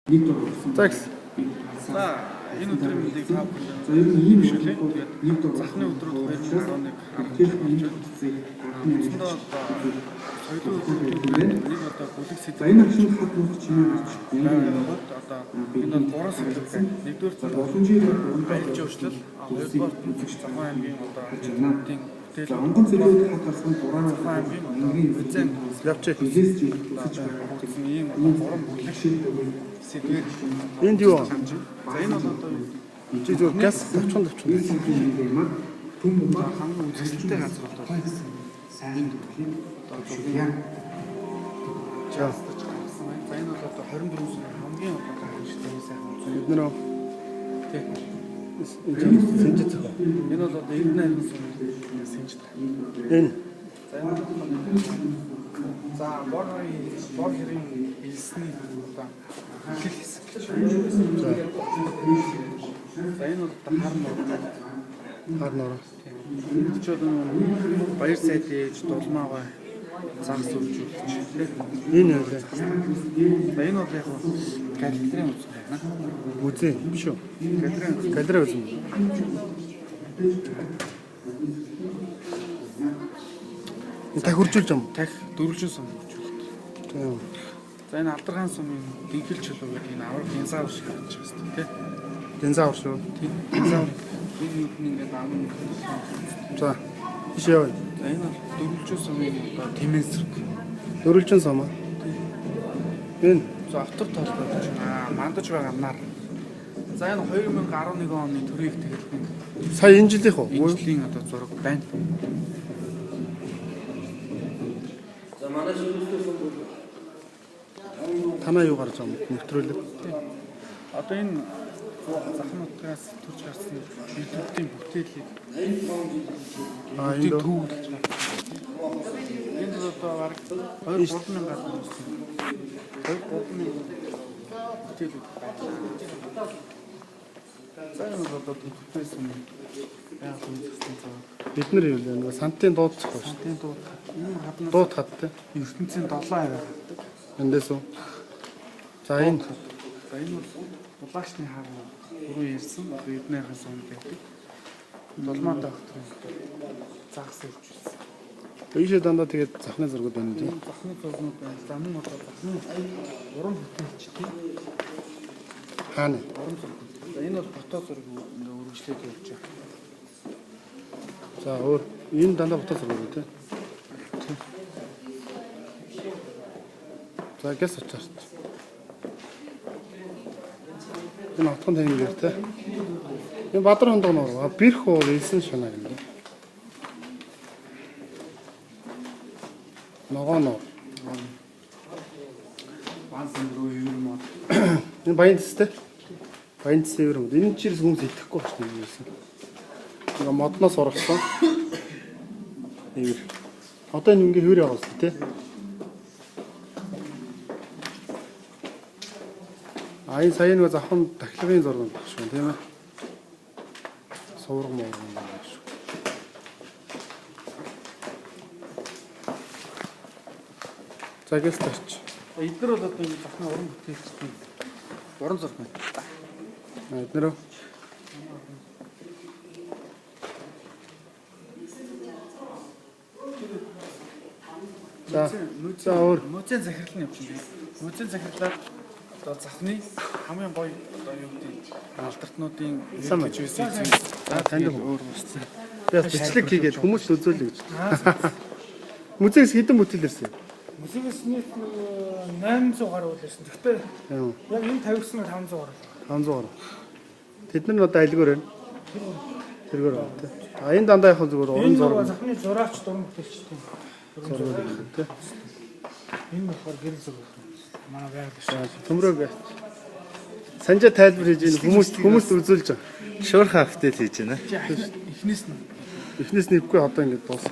Нэг дор болсон. За энэ өдрийн мэндийг та бүхэн. За ер нь ийм шүлээ. Тэгээд нэг дор захны өдрүүд 2011 харагдаж байна. Үндсэндээ соёлын өдрүүдийн нэг одоо бүлэг сэдв. Энэ агшин хат нуух чимээ одоо энэ бол 3 сэдвтэй. Нэгдүгээр нь олон жил аялал жуулчлал, хоёрдугаар нь Завхан аймгийн одоо хотын за онгон зэрлүүд хат гарсан дураараа Завхан аймгийн өнгөний үзэн явчих хилээс жил хүсэж байгаа ийм 3 бүлэг сэдвээр энд юу? За энэ бол одоо чи зөв газ төвчөн юм аа түн бомба хамгийн үзэсгэлэнтэй газар болоод сайн төрлийн шүлгэн. за энэ бол одоо 24 сарын хамгийн одоо гайхалтай сайхан үзэн. бид нэр Тэг. сэнжит зохио. Энэ бол одоо Эрдэнэ аймгийн сүмийн сэнжит. Энэ За бор хэрийн хэлсний одоо хэл хэсэг. За энэ бол хар нор. хар нор. Энд ч одоо баяр сайд ээж дулмаагаа загс үржүүлж тийм. Энэ юу вэ? За энэ бол яг галерейн үзэн байна. Үзээ биш үү? Галерейн Галерей үзэн. Та хуржуулж юм. тах дөрвөлжин сум үржүүлэлт. Тийм. За энэ Авдархан сумын дэнхэл чөлөө гэдэг энэ авраг динзавр шиг харагдаж байна шүү дээ. Динзавр шүү. Тийм. Динзавр энэ ингээд амын. За. Биш яа. За энэ бол дөрвөлжин сумын одоо тэмэн зэрэг. Дөрвөлжин сум аа. Энэ За автор толгойд мандаж байгаа нар. За энэ 2011 оны төрийг тэгээд сая энэ жилийнх үү? энэ жилийн одоо зураг байна. Танаа юу гарч байгаа юм? Нэвтрүүлэг. Одоо энэ захын утгаас төрж гарсан YouTube-ийн бүтээлийг Энэ төвлөж байна. Энд одоо баг 2-3 мянган гаруй үсэн. 2-3 мянган бүтээлүүд байна. За энэ бол одоо төвлөсөн яг үнэхээр цаа. бид нар юу вэ? Нэг сантын дууд зохио шүү. Сантын дууд. Энэ хаднаас Дууд хаттай. ертөнцийн 7 аваа. Эндээс үү? За энэ За энэ бол улаагчны хаалга түрүү ярьсан Эрдэнэхэн сумд байдаг. Дулмаатай хатрын загс үржүүлсэн. ийшээ дандаа тэгээд захны зургууд байна тийм. Энэ захны зургууд байна. За мөн одоо захны уран бүтээлч тийм. Хаана? Уран зураг. За энэ бол фото зураг ингээ үргэлжлээд явж байгаа. За өөр энэ дандаа фото зураг үү тийм. За гэс очаарч. Энэ отхон тэнгэр тийм. Энэ Бадар хондоо нор бэрх уу элсэн шанаа юм. Ногоо нор. Вансан руу юм уу? Энэ баянцтэй. Баянцтэй юм. Энэ чирс хүмүүс итгэхгүй байна юм ийсэн. Ингээ модноос урагсан. Эвэр. Одоо энэ ингээ хөвөр яваас тий. Энэ сая нэг завхан дахилгын зураг багш шүү тийм ээ. Суурга муу юм байна шүү. За гэл тач. Эдгээр бол одоо энэ захны уран бүтээлчдийн уран зураг байна. Эднэр За өөр Музейн захирал нь явж байна. Музейн захирлаар одоо захны хамгийн гоё одоо юу гэдэг алдартнуудын гэж үсэн. За танд өөр бусцсан. яа бичлэг хийгээд хүмүүст үзүүлээ гэж. Музейс хэдэн бүтээл ирсэн? Музейс нийт 800 гаруй үлээсэн. Гэхдээ Яа. яг энэ тавигсан 500 гаруй. 500 гаруй. Тэд нар одоо айлгоор байна. Тэргээр байна тий. А энэ дандаа яг зүгээр уран Энэ зураг захны зураач дуран бүтээлчтэй. зураг байна тий. Энэ болохоор гэрэл зураг. Манай байгаль биш. Төмрөөг санжаа тайлбар хийж ийн хүмүүст үзүүлж байгаа. Шуурхай апдейт хийж байна. Эхнээс нь Эхнээс нэвгүй одоо ингэ дуусна.